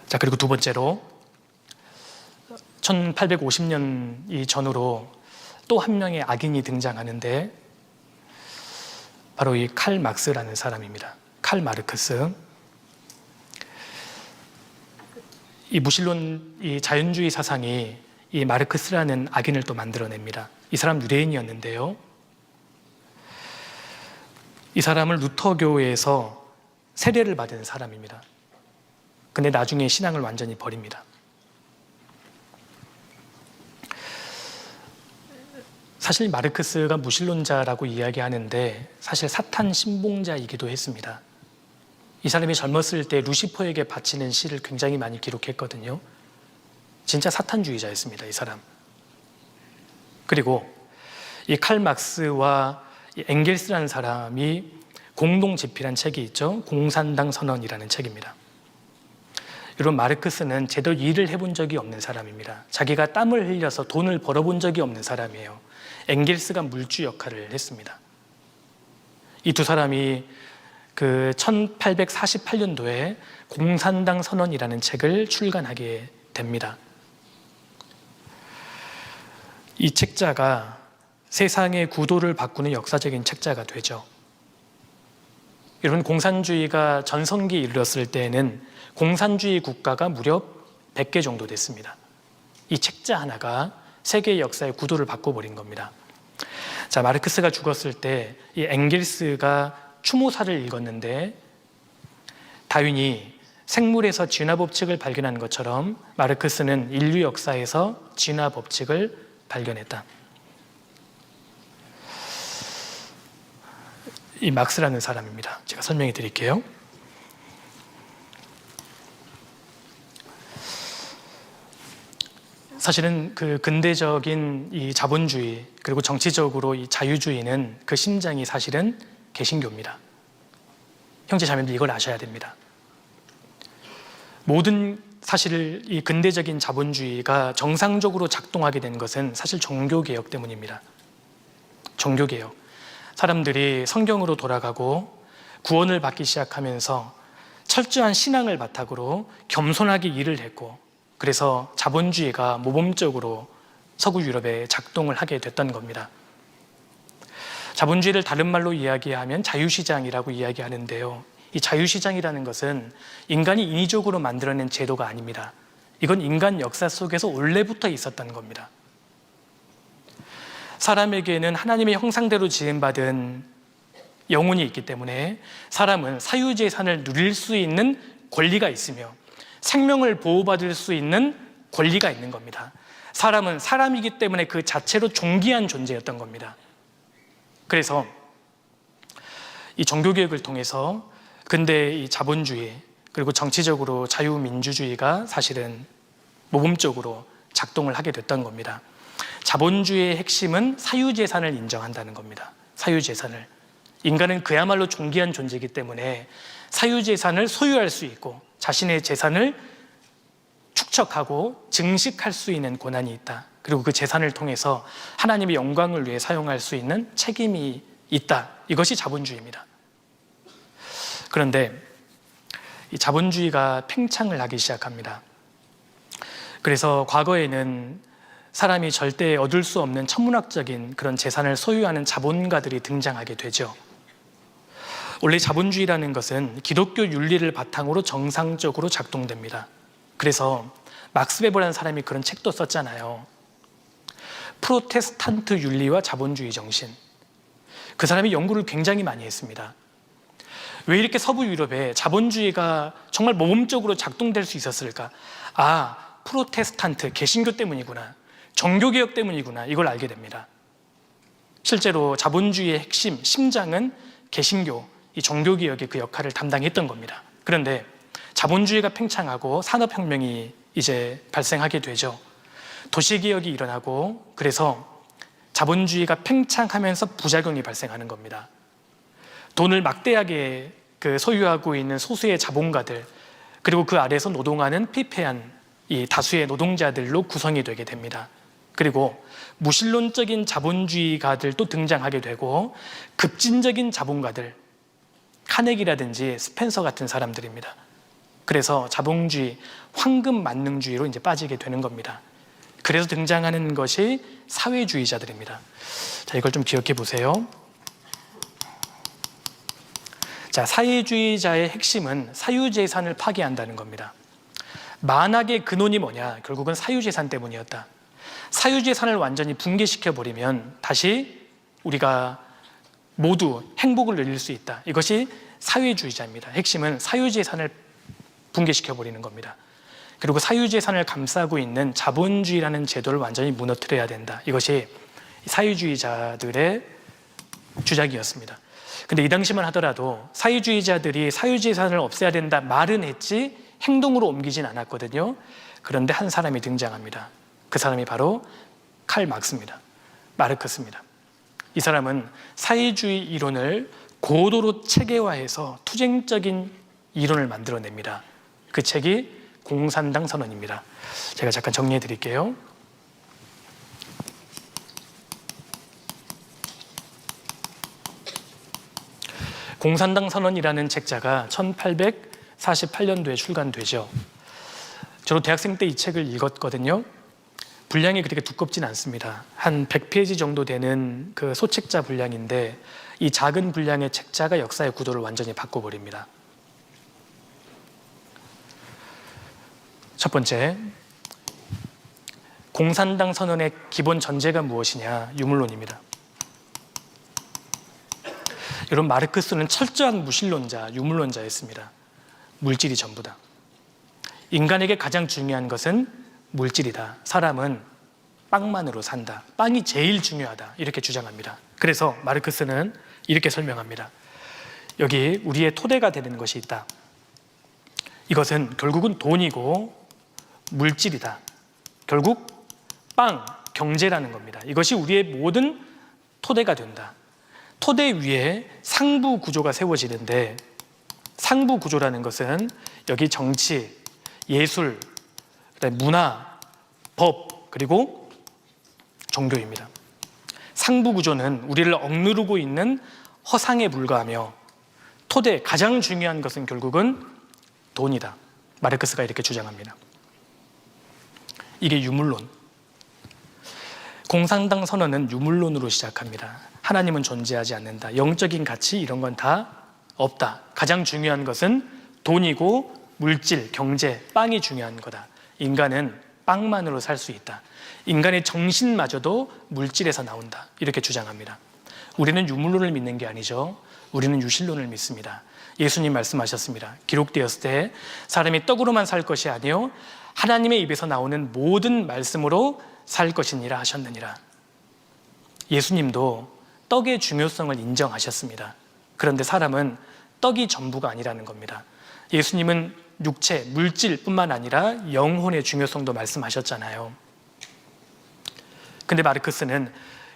자, 그리고 두 번째로 1850년 이전으로 또 한 명의 악인이 등장하는데 바로 이 칼 막스라는 사람입니다. 칼 마르크스. 이 무신론, 이 자연주의 사상이 이 마르크스라는 악인을 또 만들어냅니다. 이 사람 유대인이었는데요. 이 사람을 루터교에서 세례를 받은 사람입니다. 근데 나중에 신앙을 완전히 버립니다. 사실 마르크스가 무신론자라고 이야기하는데 사실 사탄 신봉자이기도 했습니다. 이 사람이 젊었을 때 루시퍼에게 바치는 시를 굉장히 많이 기록했거든요. 진짜 사탄주의자였습니다, 이 사람. 그리고 이 칼 막스와 이 엥겔스라는 사람이 공동 집필한 책이 있죠. 공산당 선언이라는 책입니다. 여러분, 마르크스는 제대로 일을 해본 적이 없는 사람입니다. 자기가 땀을 흘려서 돈을 벌어본 적이 없는 사람이에요. 엥겔스가 물주 역할을 했습니다. 이 두 사람이 그 1848년도에 공산당 선언이라는 책을 출간하게 됩니다. 이 책자가 세상의 구도를 바꾸는 역사적인 책자가 되죠. 여러분, 공산주의가 전성기에 이르렀을 때에는 공산주의 국가가 무려 100개 정도 됐습니다. 이 책자 하나가 세계 역사의 구도를 바꿔버린 겁니다. 자, 마르크스가 죽었을 때 이 엥겔스가 추모사를 읽었는데 다윈이 생물에서 진화 법칙을 발견한 것처럼 마르크스는 인류 역사에서 진화 법칙을 발견했다. 이 막스라는 사람입니다. 제가 설명해 드릴게요. 사실은 그 근대적인 이 자본주의 그리고 정치적으로 이 자유주의는 그 심장이 사실은 개신교입니다. 형제 자매들, 이걸 아셔야 됩니다. 모든 사실 이 근대적인 자본주의가 정상적으로 작동하게 된 것은 사실 종교개혁 때문입니다. 종교개혁. 사람들이 성경으로 돌아가고 구원을 받기 시작하면서 철저한 신앙을 바탕으로 겸손하게 일을 했고, 그래서 자본주의가 모범적으로 서구 유럽에 작동을 하게 됐던 겁니다. 자본주의를 다른 말로 이야기하면 자유시장이라고 이야기하는데요. 이 자유시장이라는 것은 인간이 인위적으로 만들어낸 제도가 아닙니다. 이건 인간 역사 속에서 원래부터 있었던 겁니다. 사람에게는 하나님의 형상대로 지음받은 영혼이 있기 때문에 사람은 사유재산을 누릴 수 있는 권리가 있으며 생명을 보호받을 수 있는 권리가 있는 겁니다. 사람은 사람이기 때문에 그 자체로 존귀한 존재였던 겁니다. 그래서 이 종교개혁을 통해서 근대 이 자본주의 그리고 정치적으로 자유민주주의가 사실은 모범적으로 작동을 하게 됐던 겁니다. 자본주의의 핵심은 사유재산을 인정한다는 겁니다. 사유재산을. 인간은 그야말로 존귀한 존재이기 때문에 사유재산을 소유할 수 있고 자신의 재산을 축적하고 증식할 수 있는 권한이 있다. 그리고 그 재산을 통해서 하나님의 영광을 위해 사용할 수 있는 책임이 있다. 이것이 자본주의입니다. 그런데 이 자본주의가 팽창을 하기 시작합니다. 그래서 과거에는 사람이 절대 얻을 수 없는 천문학적인 그런 재산을 소유하는 자본가들이 등장하게 되죠. 원래 자본주의라는 것은 기독교 윤리를 바탕으로 정상적으로 작동됩니다. 그래서 막스 베버라는 사람이 그런 책도 썼잖아요. 프로테스탄트 윤리와 자본주의 정신. 그 사람이 연구를 굉장히 많이 했습니다. 왜 이렇게 서부 유럽에 자본주의가 정말 모범적으로 작동될 수 있었을까? 아, 프로테스탄트, 개신교 때문이구나. 종교개혁 때문이구나. 이걸 알게 됩니다. 실제로 자본주의의 핵심, 심장은 개신교, 이 종교개혁의 그 역할을 담당했던 겁니다. 그런데 자본주의가 팽창하고 산업혁명이 이제 발생하게 되죠. 도시개혁이 일어나고, 그래서 자본주의가 팽창하면서 부작용이 발생하는 겁니다. 돈을 막대하게 소유하고 있는 소수의 자본가들, 그리고 그 아래에서 노동하는 피폐한 이 다수의 노동자들로 구성이 되게 됩니다. 그리고 무신론적인 자본주의가들도 등장하게 되고 급진적인 자본가들, 카네기라든지 스펜서 같은 사람들입니다. 그래서 자본주의, 황금 만능주의로 이제 빠지게 되는 겁니다. 그래서 등장하는 것이 사회주의자들입니다. 자, 이걸 좀 기억해 보세요. 자, 사회주의자의 핵심은 사유재산을 파괴한다는 겁니다. 만악의 근원이 뭐냐? 결국은 사유재산 때문이었다. 사유재산을 완전히 붕괴시켜버리면 다시 우리가 모두 행복을 누릴 수 있다. 이것이 사회주의자입니다. 핵심은 사유재산을 붕괴시켜버리는 겁니다. 그리고 사유재산을 감싸고 있는 자본주의라는 제도를 완전히 무너뜨려야 된다. 이것이 사유주의자들의 주장이었습니다. 근데 이 당시만 하더라도 사유주의자들이 사유재산을 없애야 된다 말은 했지 행동으로 옮기진 않았거든요. 그런데 한 사람이 등장합니다. 그 사람이 바로 칼 막스입니다. 마르크스입니다. 이 사람은 사회주의 이론을 고도로 체계화해서 투쟁적인 이론을 만들어냅니다. 그 책이 공산당 선언입니다. 제가 잠깐 정리해 드릴게요. 공산당 선언이라는 책자가 1848년도에 출간되죠. 저도 대학생 때 이 책을 읽었거든요. 분량이 그렇게 두껍진 않습니다. 한 100페이지 정도 되는 그 소책자 분량인데 이 작은 분량의 책자가 역사의 구도를 완전히 바꿔버립니다. 첫 번째, 공산당 선언의 기본 전제가 무엇이냐? 유물론입니다. 여러분, 마르크스는 철저한 무신론자, 유물론자였습니다. 물질이 전부다. 인간에게 가장 중요한 것은 물질이다. 사람은 빵만으로 산다. 빵이 제일 중요하다. 이렇게 주장합니다. 그래서 마르크스는 이렇게 설명합니다. 여기 우리의 토대가 되는 것이 있다. 이것은 결국은 돈이고 물질이다. 결국 빵, 경제라는 겁니다. 이것이 우리의 모든 토대가 된다. 토대 위에 상부 구조가 세워지는데 상부 구조라는 것은 여기 정치, 예술, 문화, 법, 그리고 종교입니다. 상부 구조는 우리를 억누르고 있는 허상에 불과하며 토대, 가장 중요한 것은 결국은 돈이다. 마르크스가 이렇게 주장합니다. 이게 유물론. 공산당 선언은 유물론으로 시작합니다. 하나님은 존재하지 않는다. 영적인 가치 이런 건 다 없다. 가장 중요한 것은 돈이고 물질, 경제, 빵이 중요한 거다. 인간은 빵만으로 살 수 있다. 인간의 정신마저도 물질에서 나온다. 이렇게 주장합니다. 우리는 유물론을 믿는 게 아니죠. 우리는 유실론을 믿습니다. 예수님 말씀하셨습니다. 기록되었을 때 사람이 떡으로만 살 것이 아니요 하나님의 입에서 나오는 모든 말씀으로 살 것이니라 하셨느니라. 예수님도 떡의 중요성을 인정하셨습니다. 그런데 사람은 떡이 전부가 아니라는 겁니다. 예수님은 육체, 물질뿐만 아니라 영혼의 중요성도 말씀하셨잖아요. 근데 마르크스는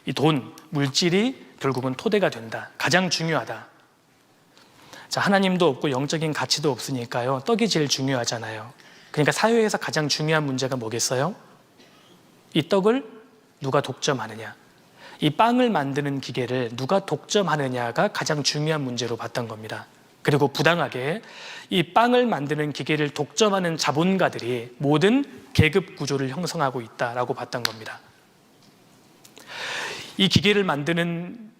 이 돈, 물질이 결국은 토대가 된다. 가장 중요하다. 자, 하나님도 없고 영적인 가치도 없으니까요. 떡이 제일 중요하잖아요. 그러니까 사회에서 가장 중요한 문제가 뭐겠어요? 이 떡을 누가 독점하느냐. 이 빵을 만드는 기계를 누가 독점하느냐가 가장 중요한 문제로 봤던 겁니다. 그리고 부당하게 이 빵을 만드는 기계를 독점하는 자본가들이 모든 계급 구조를 형성하고 있다라고 봤던 겁니다. 이 기계를 만드는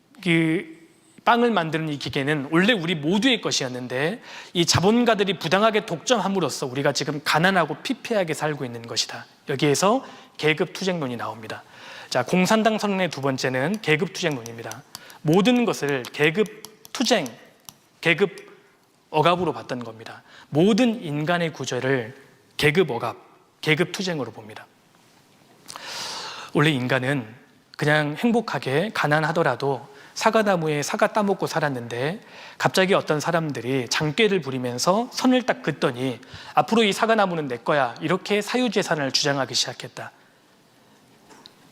빵을 만드는 이 기계는 원래 우리 모두의 것이었는데 이 자본가들이 부당하게 독점함으로써 우리가 지금 가난하고 피폐하게 살고 있는 것이다. 여기에서 계급 투쟁론이 나옵니다. 자, 공산당 선언의 두 번째는 계급 투쟁론입니다. 모든 것을 계급 투쟁, 계급 억압으로 봤던 겁니다. 모든 인간의 구조를 계급 억압, 계급 투쟁으로 봅니다. 원래 인간은 그냥 행복하게 가난하더라도 사과나무에 사과 따먹고 살았는데 갑자기 어떤 사람들이 장꾀를 부리면서 선을 딱 긋더니 앞으로 이 사과나무는 내 거야 이렇게 사유재산을 주장하기 시작했다.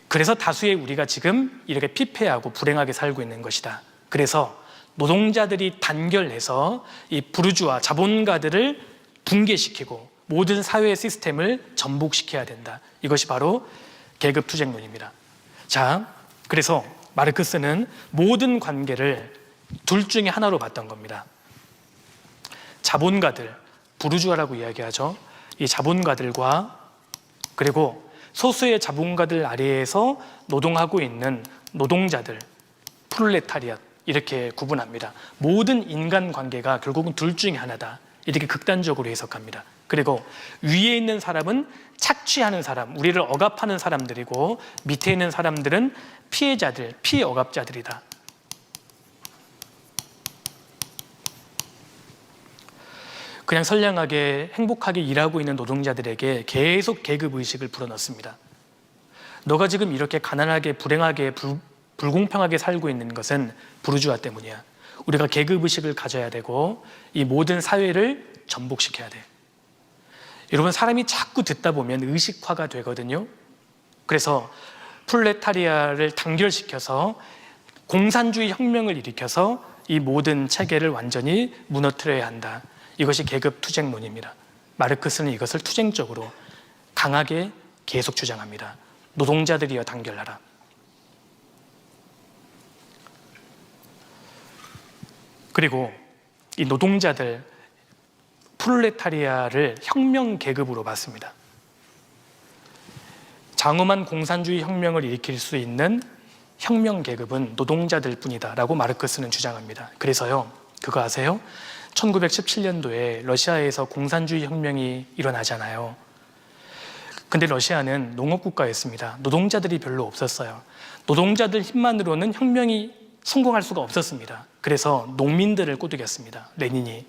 그래서 다수의 우리가 지금 이렇게 피폐하고 불행하게 살고 있는 것이다. 그래서 노동자들이 단결해서 이 부르주아 자본가들을 붕괴시키고 모든 사회 시스템을 전복시켜야 된다. 이것이 바로 계급 투쟁론입니다. 자, 그래서 마르크스는 모든 관계를 둘 중에 하나로 봤던 겁니다. 자본가들, 부르주아라고 이야기하죠. 이 자본가들과 그리고 소수의 자본가들 아래에서 노동하고 있는 노동자들, 프롤레타리앗 이렇게 구분합니다. 모든 인간관계가 결국은 둘 중에 하나다. 이렇게 극단적으로 해석합니다. 그리고 위에 있는 사람은 착취하는 사람, 우리를 억압하는 사람들이고 밑에 있는 사람들은 피해자들, 피억압자들이다. 그냥 선량하게 행복하게 일하고 있는 노동자들에게 계속 계급의식을 불어넣습니다. 너가 지금 이렇게 가난하게 불행하게 불공평하게 살고 있는 것은 부르주아 때문이야. 우리가 계급의식을 가져야 되고 이 모든 사회를 전복시켜야 돼. 여러분, 사람이 자꾸 듣다 보면 의식화가 되거든요. 그래서 프롤레타리아를 단결시켜서 공산주의 혁명을 일으켜서 이 모든 체계를 완전히 무너뜨려야 한다. 이것이 계급 투쟁론입니다. 마르크스는 이것을 투쟁적으로 강하게 계속 주장합니다. 노동자들이여 단결하라. 그리고 이 노동자들, 프롤레타리아를 혁명 계급으로 봤습니다. 장엄한 공산주의 혁명을 일으킬 수 있는 혁명 계급은 노동자들 뿐이다 라고 마르크스는 주장합니다. 그래서요, 그거 아세요? 1917년도에 러시아에서 공산주의 혁명이 일어나잖아요. 근데 러시아는 농업국가였습니다. 노동자들이 별로 없었어요. 노동자들 힘만으로는 혁명이 성공할 수가 없었습니다. 그래서 농민들을 꼬드겼습니다. 레닌이.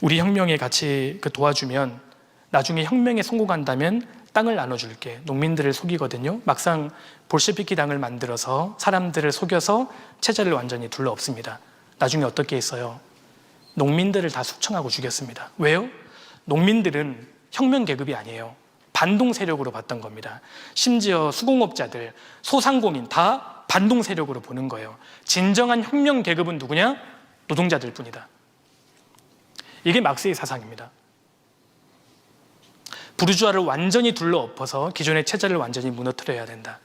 우리 혁명에 같이 도와주면 나중에 혁명에 성공한다면 땅을 나눠줄게. 농민들을 속이거든요. 막상 볼셰비키 당을 만들어서 사람들을 속여서 체제를 완전히 둘러엎습니다. 나중에 어떻게 했어요? 농민들을 다 숙청하고 죽였습니다. 왜요? 농민들은 혁명 계급이 아니에요. 반동 세력으로 봤던 겁니다. 심지어 수공업자들, 소상공인 다 반동 세력으로 보는 거예요. 진정한 혁명 계급은 누구냐? 노동자들 뿐이다. 이게 막스의 사상입니다. 부르주아를 완전히 둘러엎어서 기존의 체제를 완전히 무너뜨려야 된다.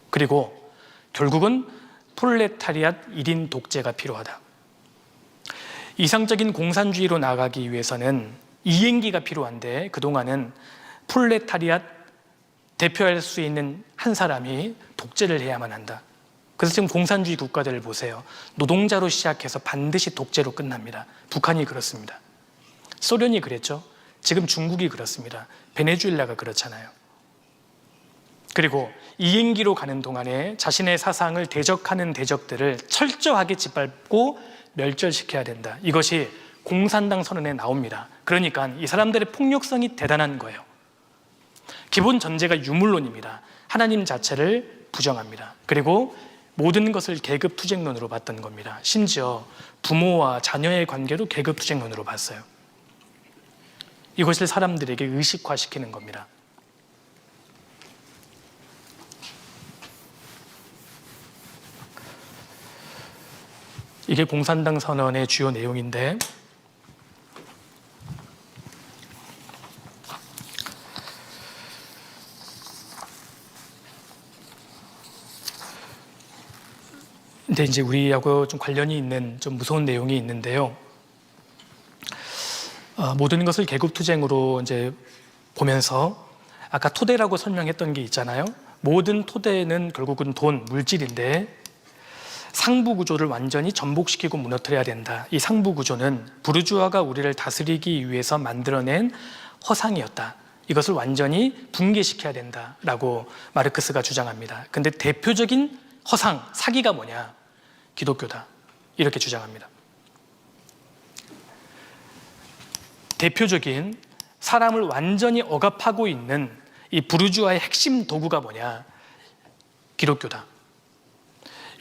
그리고 결국은 프롤레타리앗 1인 독재가 필요하다. 이상적인 공산주의로 나아가기 위해서는 이행기가 필요한데 그동안은 프롤레타리앗 대표할 수 있는 한 사람이 독재를 해야만 한다. 그래서 지금 공산주의 국가들을 보세요. 노동자로 시작해서 반드시 독재로 끝납니다. 북한이 그렇습니다. 소련이 그랬죠. 지금 중국이 그렇습니다. 베네수엘라가 그렇잖아요. 그리고 이행기로 가는 동안에 자신의 사상을 대적하는 대적들을 철저하게 짓밟고 멸절시켜야 된다. 이것이 공산당 선언에 나옵니다. 그러니까 이 사람들의 폭력성이 대단한 거예요. 기본 전제가 유물론입니다. 하나님 자체를 부정합니다. 그리고 모든 것을 계급 투쟁론으로 봤던 겁니다. 심지어 부모와 자녀의 관계도 계급 투쟁론으로 봤어요. 이것을 사람들에게 의식화시키는 겁니다. 이게 공산당 선언의 주요 내용인데 근데 이제 우리하고 좀 관련이 있는 좀 무서운 내용이 있는데요. 모든 것을 계급투쟁으로 이제 보면서 아까 토대라고 설명했던 게 있잖아요. 모든 토대는 결국은 돈, 물질인데 상부 구조를 완전히 전복시키고 무너뜨려야 된다. 이 상부 구조는 부르주아가 우리를 다스리기 위해서 만들어낸 허상이었다. 이것을 완전히 붕괴시켜야 된다라고 마르크스가 주장합니다. 근데 대표적인 허상, 사기가 뭐냐? 기독교다. 이렇게 주장합니다. 대표적인 사람을 완전히 억압하고 있는 이 부르주아의 핵심 도구가 뭐냐? 기독교다.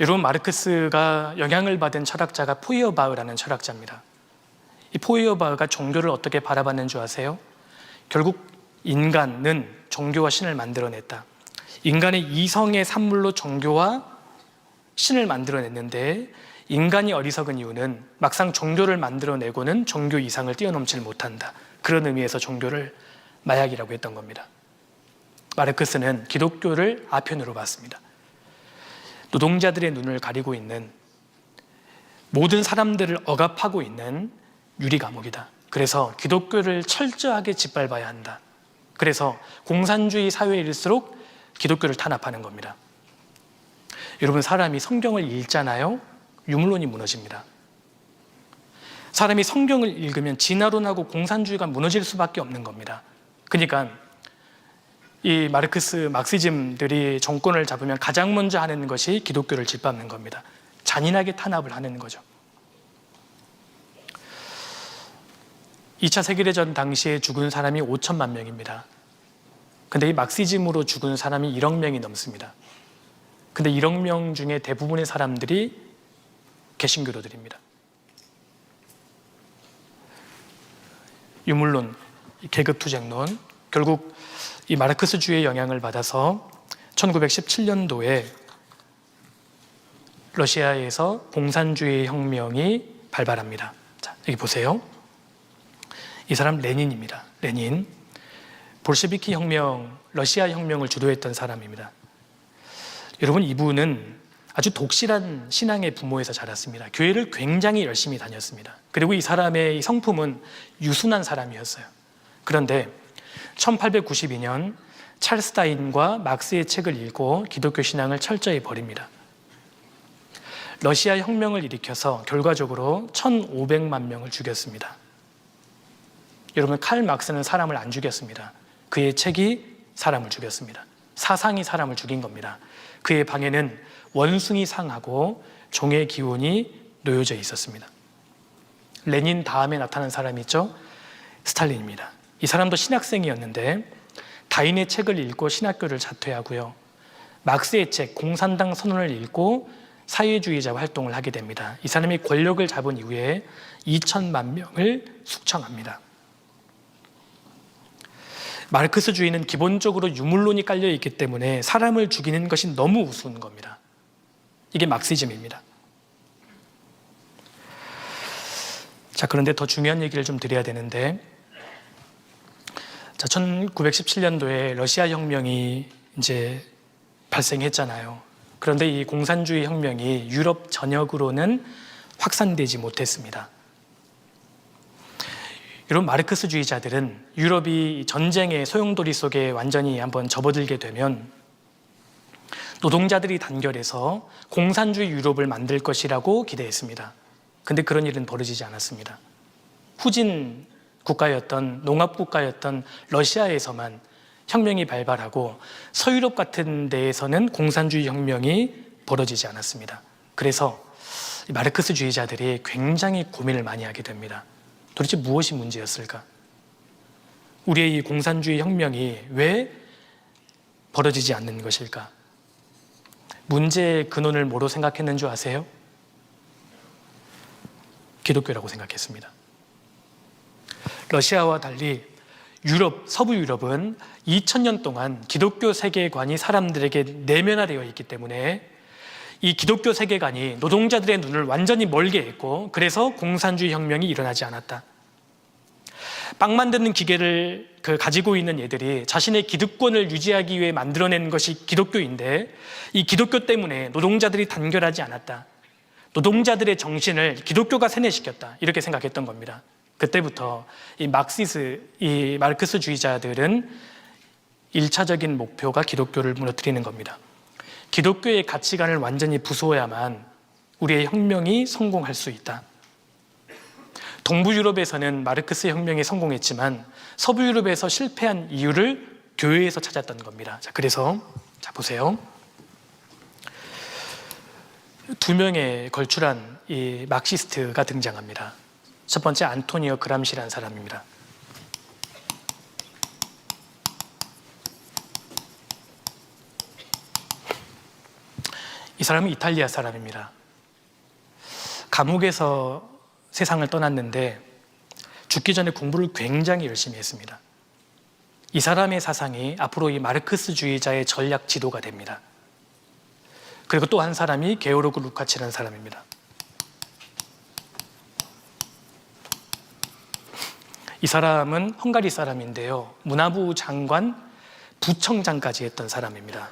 여러분, 마르크스가 영향을 받은 철학자가 포이어바흐라는 철학자입니다. 이 포이어바흐가 종교를 어떻게 바라봤는 줄 아세요? 결국 인간은 종교와 신을 만들어냈다. 인간의 이성의 산물로 종교와 신을 만들어냈는데 인간이 어리석은 이유는 막상 종교를 만들어내고는 종교 이상을 뛰어넘지 못한다. 그런 의미에서 종교를 마약이라고 했던 겁니다. 마르크스는 기독교를 아편으로 봤습니다. 노동자들의 눈을 가리고 있는 모든 사람들을 억압하고 있는 유리 감옥이다. 그래서 기독교를 철저하게 짓밟아야 한다. 그래서 공산주의 사회일수록 기독교를 탄압하는 겁니다. 여러분, 사람이 성경을 읽잖아요. 유물론이 무너집니다. 사람이 성경을 읽으면 진화론하고 공산주의가 무너질 수밖에 없는 겁니다. 그러니까 이 막시즘들이 정권을 잡으면 가장 먼저 하는 것이 기독교를 짓밟는 겁니다. 잔인하게 탄압을 하는 거죠. 2차 세계대전 당시에 죽은 사람이 5천만 명입니다. 근데 이 막시즘으로 죽은 사람이 1억 명이 넘습니다. 근데 1억 명 중에 대부분의 사람들이 개신교도들입니다. 유물론, 계급투쟁론, 결국 이 마르크스주의의 영향을 받아서 1917년도에 러시아에서 공산주의 혁명이 발발합니다. 자, 여기 보세요. 이 사람 레닌입니다. 레닌. 볼셰비키 혁명, 러시아 혁명을 주도했던 사람입니다. 여러분, 이분은 아주 독실한 신앙의 부모에서 자랐습니다. 교회를 굉장히 열심히 다녔습니다. 그리고 이 사람의 성품은 유순한 사람이었어요. 그런데 1892년 찰스 다윈과 막스의 책을 읽고 기독교 신앙을 철저히 버립니다. 러시아 혁명을 일으켜서 결과적으로 1500만 명을 죽였습니다. 여러분, 칼 막스는 사람을 안 죽였습니다. 그의 책이 사람을 죽였습니다. 사상이 사람을 죽인 겁니다. 그의 방에는 원숭이 상하고 종의 기운이 놓여져 있었습니다. 레닌 다음에 나타난 사람이 있죠? 스탈린입니다. 이 사람도 신학생이었는데 다윈의 책을 읽고 신학교를 자퇴하고요. 막스의 책 공산당 선언을 읽고 사회주의자 활동을 하게 됩니다. 이 사람이 권력을 잡은 이후에 2천만 명을 숙청합니다. 마르크스주의는 기본적으로 유물론이 깔려 있기 때문에 사람을 죽이는 것이 너무 우스운 겁니다. 이게 막시즘입니다. 자, 그런데 더 중요한 얘기를 좀 드려야 되는데, 자, 1917년도에 러시아 혁명이 이제 발생했잖아요. 그런데 이 공산주의 혁명이 유럽 전역으로는 확산되지 못했습니다. 여러분, 마르크스주의자들은 유럽이 전쟁의 소용돌이 속에 완전히 한번 접어들게 되면 노동자들이 단결해서 공산주의 유럽을 만들 것이라고 기대했습니다. 근데 그런 일은 벌어지지 않았습니다. 후진 국가였던, 농업국가였던 러시아에서만 혁명이 발발하고 서유럽 같은 데에서는 공산주의 혁명이 벌어지지 않았습니다. 그래서 마르크스주의자들이 굉장히 고민을 많이 하게 됩니다. 도대체 무엇이 문제였을까? 우리의 이 공산주의 혁명이 왜 벌어지지 않는 것일까? 문제의 근원을 뭐로 생각했는 줄 아세요? 기독교라고 생각했습니다. 러시아와 달리 서부 유럽은 2000년 동안 기독교 세계관이 사람들에게 내면화되어 있기 때문에 이 기독교 세계관이 노동자들의 눈을 완전히 멀게 했고, 그래서 공산주의 혁명이 일어나지 않았다. 빵 만드는 기계를 가지고 있는 얘들이 자신의 기득권을 유지하기 위해 만들어낸 것이 기독교인데, 이 기독교 때문에 노동자들이 단결하지 않았다. 노동자들의 정신을 기독교가 세뇌시켰다. 이렇게 생각했던 겁니다. 그때부터 이 마르크스주의자들은 1차적인 목표가 기독교를 무너뜨리는 겁니다. 기독교의 가치관을 완전히 부수어야만 우리의 혁명이 성공할 수 있다. 동부 유럽에서는 마르크스 혁명이 성공했지만 서부 유럽에서 실패한 이유를 교회에서 찾았던 겁니다. 자, 그래서 보세요. 두 명의 걸출한 이 막시스트가 등장합니다. 첫 번째, 안토니오 그람시라는 사람입니다. 이 사람은 이탈리아 사람입니다. 감옥에서 세상을 떠났는데 죽기 전에 공부를 굉장히 열심히 했습니다. 이 사람의 사상이 앞으로 이 마르크스주의자의 전략 지도가 됩니다. 그리고 또 한 사람이 게오르그 루카치라는 사람입니다. 이 사람은 헝가리 사람인데요. 문화부 장관, 부청장까지 했던 사람입니다.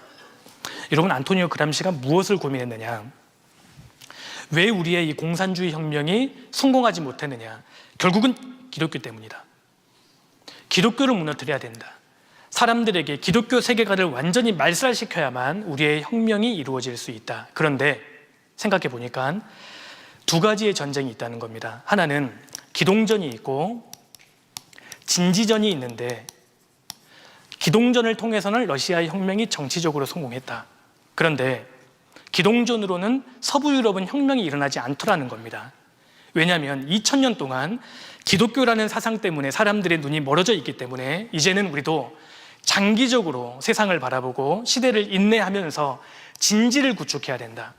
여러분, 안토니오 그람시가 무엇을 고민했느냐? 왜 우리의 이 공산주의 혁명이 성공하지 못했느냐? 결국은 기독교 때문이다. 기독교를 무너뜨려야 된다. 사람들에게 기독교 세계관을 완전히 말살시켜야만 우리의 혁명이 이루어질 수 있다. 그런데 생각해 보니까 두 가지의 전쟁이 있다는 겁니다. 하나는 기동전이 있고 진지전이 있는데, 기동전을 통해서는 러시아의 혁명이 정치적으로 성공했다. 그런데 기동전으로는 서부 유럽은 혁명이 일어나지 않더라는 겁니다. 왜냐하면 2000년 동안 기독교라는 사상 때문에 사람들의 눈이 멀어져 있기 때문에 이제는 우리도 장기적으로 세상을 바라보고 시대를 인내하면서 진지를 구축해야 된다.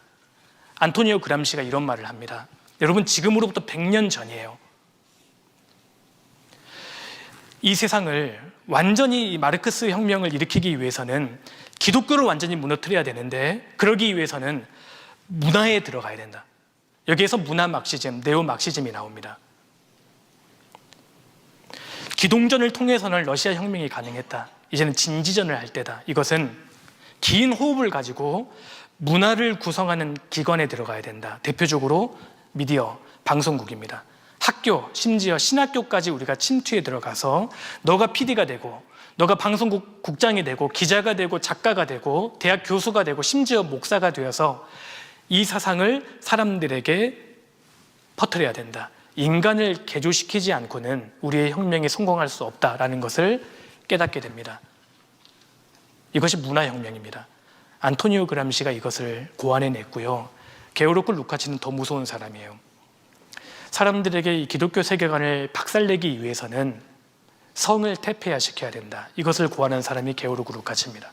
안토니오 그람시가 이런 말을 합니다. 여러분, 지금으로부터 100년 전이에요. 이 세상을 완전히 마르크스 혁명을 일으키기 위해서는 기독교를 완전히 무너뜨려야 되는데, 그러기 위해서는 문화에 들어가야 된다. 여기에서 문화 막시즘, 네오 막시즘이 나옵니다. 기동전을 통해서는 러시아 혁명이 가능했다. 이제는 진지전을 할 때다. 이것은 긴 호흡을 가지고 문화를 구성하는 기관에 들어가야 된다. 대표적으로 미디어, 방송국입니다. 학교, 심지어 신학교까지 우리가 침투에 들어가서 너가 PD가 되고, 너가 방송국 국장이 되고, 기자가 되고, 작가가 되고, 대학 교수가 되고, 심지어 목사가 되어서 이 사상을 사람들에게 퍼뜨려야 된다. 인간을 개조시키지 않고는 우리의 혁명이 성공할 수 없다라는 것을 깨닫게 됩니다. 이것이 문화혁명입니다. 안토니오 그람시가 이것을 고안해냈고요. 게오르크 루카치는 더 무서운 사람이에요. 사람들에게 이 기독교 세계관을 박살내기 위해서는 성을 퇴폐화시켜야 된다. 이것을 고안한 사람이 게오르크 루카치입니다.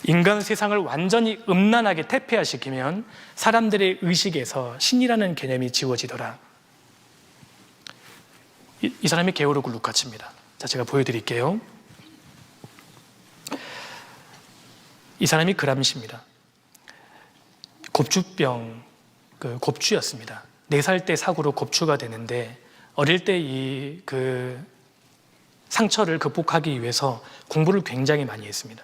인간 세상을 완전히 음란하게 퇴폐화시키면 사람들의 의식에서 신이라는 개념이 지워지더라. 이 사람이 게오르크 루카치입니다. 자, 제가 보여드릴게요. 이 사람이 그람시입니다. 곱주병, 곱추였습니다. 4살 때 사고로 곱추가 되는데, 어릴 때 이 상처를 극복하기 위해서 공부를 굉장히 많이 했습니다.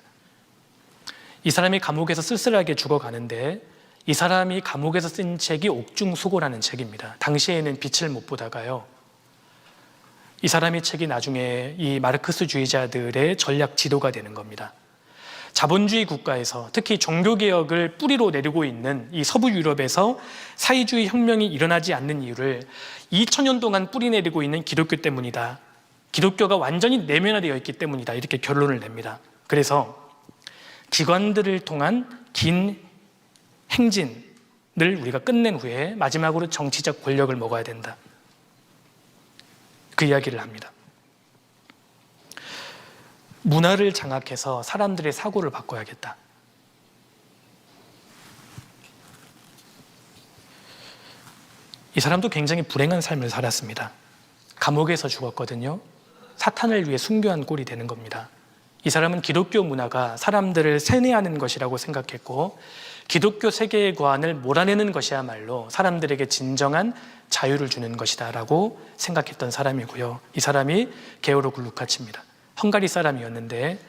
이 사람이 감옥에서 쓸쓸하게 죽어가는데, 이 사람이 감옥에서 쓴 책이 옥중수고라는 책입니다. 당시에는 빛을 못 보다가요, 이 사람의 책이 나중에 이 마르크스주의자들의 전략 지도가 되는 겁니다. 자본주의 국가에서, 특히 종교개혁을 뿌리로 내리고 있는 이 서부 유럽에서 사회주의 혁명이 일어나지 않는 이유를 2000년 동안 뿌리 내리고 있는 기독교 때문이다. 기독교가 완전히 내면화되어 있기 때문이다. 이렇게 결론을 냅니다. 그래서 기관들을 통한 긴 행진을 우리가 끝낸 후에 마지막으로 정치적 권력을 먹어야 된다. 그 이야기를 합니다. 문화를 장악해서 사람들의 사고를 바꿔야겠다. 이 사람도 굉장히 불행한 삶을 살았습니다. 감옥에서 죽었거든요. 사탄을 위해 순교한 꼴이 되는 겁니다. 이 사람은 기독교 문화가 사람들을 세뇌하는 것이라고 생각했고, 기독교 세계관을 몰아내는 것이야말로 사람들에게 진정한 자유를 주는 것이다 라고 생각했던 사람이고요. 이 사람이 게오르크 루카치입니다. 헝가리 사람이었는데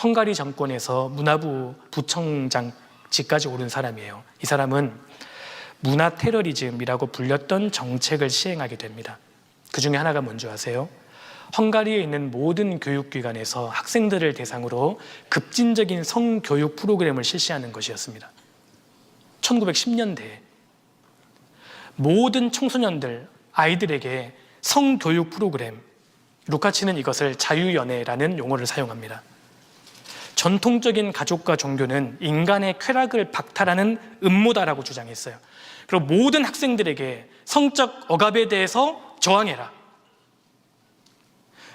헝가리 정권에서 문화부 부청장직까지 오른 사람이에요. 이 사람은 문화 테러리즘이라고 불렸던 정책을 시행하게 됩니다. 그 중에 하나가 뭔지 아세요? 헝가리에 있는 모든 교육기관에서 학생들을 대상으로 급진적인 성교육 프로그램을 실시하는 것이었습니다. 1910년대에 모든 청소년들, 아이들에게 성교육 프로그램, 루카치는 이것을 자유연애라는 용어를 사용합니다. 전통적인 가족과 종교는 인간의 쾌락을 박탈하는 음모다라고 주장했어요. 그리고 모든 학생들에게 성적 억압에 대해서 저항해라.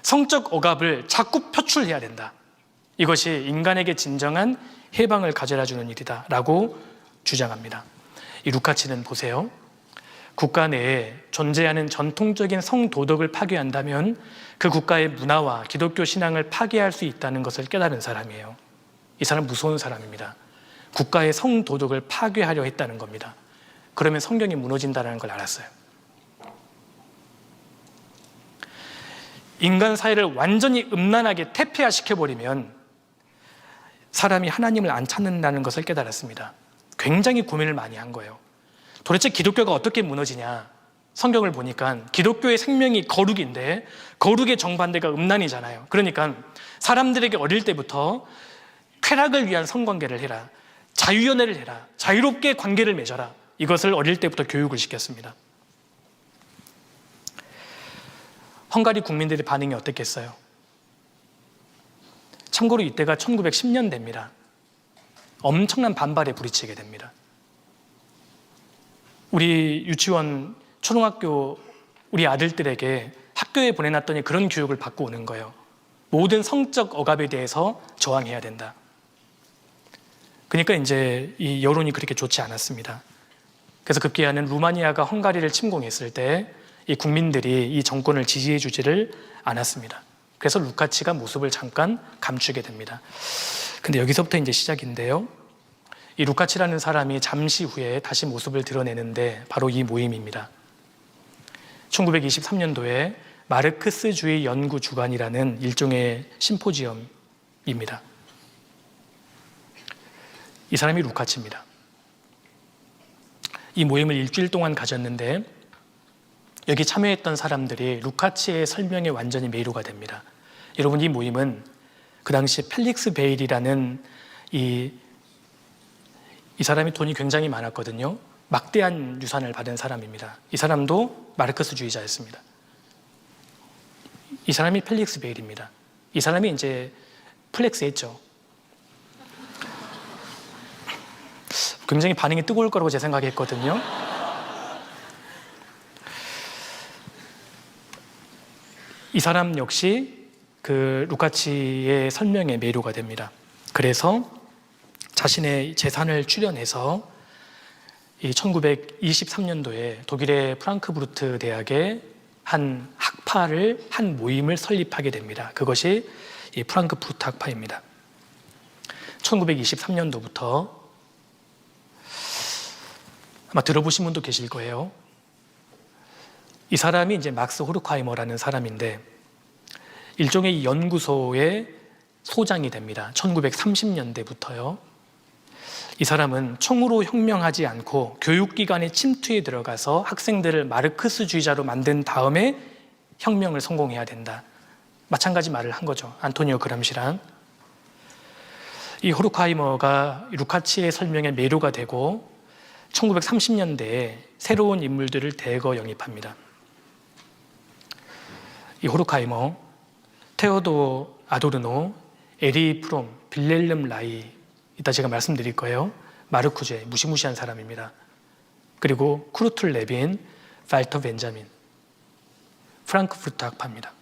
성적 억압을 자꾸 표출해야 된다. 이것이 인간에게 진정한 해방을 가져다 주는 일이다 라고 주장합니다. 이 루카치는 보세요. 국가 내에 존재하는 전통적인 성도덕을 파괴한다면 그 국가의 문화와 기독교 신앙을 파괴할 수 있다는 것을 깨달은 사람이에요. 이 사람 무서운 사람입니다. 국가의 성도덕을 파괴하려 했다는 겁니다. 그러면 성경이 무너진다는 걸 알았어요. 인간 사회를 완전히 음란하게 퇴폐화시켜버리면 사람이 하나님을 안 찾는다는 것을 깨달았습니다. 굉장히 고민을 많이 한 거예요. 도대체 기독교가 어떻게 무너지냐? 성경을 보니까 기독교의 생명이 거룩인데 거룩의 정반대가 음란이잖아요. 그러니까 사람들에게 어릴 때부터 쾌락을 위한 성관계를 해라, 자유연애를 해라, 자유롭게 관계를 맺어라, 이것을 어릴 때부터 교육을 시켰습니다. 헝가리 국민들의 반응이 어땠겠어요? 참고로 이때가 1910년대입니다. 엄청난 반발에 부딪히게 됩니다. 우리 유치원, 초등학교 우리 아들들에게 학교에 보내놨더니 그런 교육을 받고 오는 거예요. 모든 성적 억압에 대해서 저항해야 된다. 그러니까 이제 이 여론이 그렇게 좋지 않았습니다. 그래서 급기야는 루마니아가 헝가리를 침공했을 때 이 국민들이 이 정권을 지지해 주지를 않았습니다. 그래서 루카치가 모습을 잠깐 감추게 됩니다. 근데 여기서부터 이제 시작인데요. 이 루카치라는 사람이 잠시 후에 다시 모습을 드러내는데 바로 이 모임입니다. 1923년도에 마르크스주의 연구 주간이라는 일종의 심포지엄입니다. 이 사람이 루카치입니다. 이 모임을 일주일 동안 가졌는데 여기 참여했던 사람들이 루카치의 설명에 완전히 매료가 됩니다. 여러분, 이 모임은 그 당시 펠릭스 베일이라는 이 사람이 돈이 굉장히 많았거든요. 막대한 유산을 받은 사람입니다. 이 사람도 마르크스주의자였습니다. 이 사람이 펠릭스 베일입니다. 이 사람이 이제 플렉스했죠. 굉장히 반응이 뜨거울 거라고 제 생각했거든요. 이 사람 역시 그 루카치의 설명에 매료가 됩니다. 그래서 자신의 재산을 출연해서 이 1923년도에 독일의 프랑크푸르트 대학의 한 학파를, 한 모임을 설립하게 됩니다. 그것이 이 프랑크푸르트 학파입니다. 1923년도부터 아마 들어보신 분도 계실 거예요. 이 사람이 이제 막스 호르크하이머라는 사람인데 일종의 연구소의 소장이 됩니다. 1930년대부터요. 이 사람은 총으로 혁명하지 않고 교육기관의 침투에 들어가서 학생들을 마르크스주의자로 만든 다음에 혁명을 성공해야 된다. 마찬가지 말을 한 거죠. 안토니오 그람시랑. 이 호르크하이머가 루카치의 설명에 매료가 되고 1930년대에 새로운 인물들을 대거 영입합니다. 이 호르크하이머, 테오도 아도르노, 에리 프롬, 빌렐름 라이, 이따 제가 말씀드릴 거예요. 마르쿠제, 무시무시한 사람입니다. 그리고 쿠르툴 레빈, 발터 벤자민, 프랑크푸르트 학파입니다.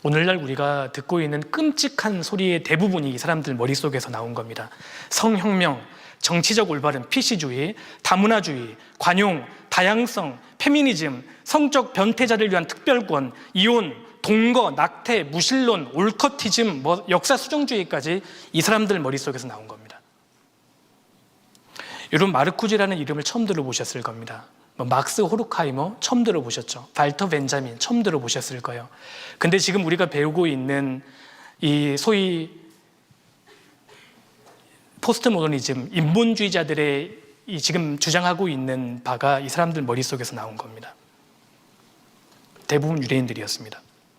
오늘날 우리가 듣고 있는 끔찍한 소리의 대부분이 이 사람들 머릿속에서 나온 겁니다. 성혁명, 정치적 올바름, PC주의, 다문화주의, 관용, 다양성, 페미니즘, 성적 변태자를 위한 특별권, 이혼, 동거, 낙태, 무신론, 올커티즘, 역사 수정주의까지 이 사람들 머릿속에서 나온 겁니다. 여러분, 마르쿠제라는 이름을 처음 들어보셨을 겁니다. 막스 호르크하이머 처음 들어보셨죠? 발터 벤자민 처음 들어보셨을 거예요. 근데 지금 우리가 배우고 있는 이 소위 포스트 모더니즘, 인본주의자들의 이 지금 주장하고 있는 바가 이 사람들 머릿속에서 나온 겁니다. 대부분 유대인들이었습니다.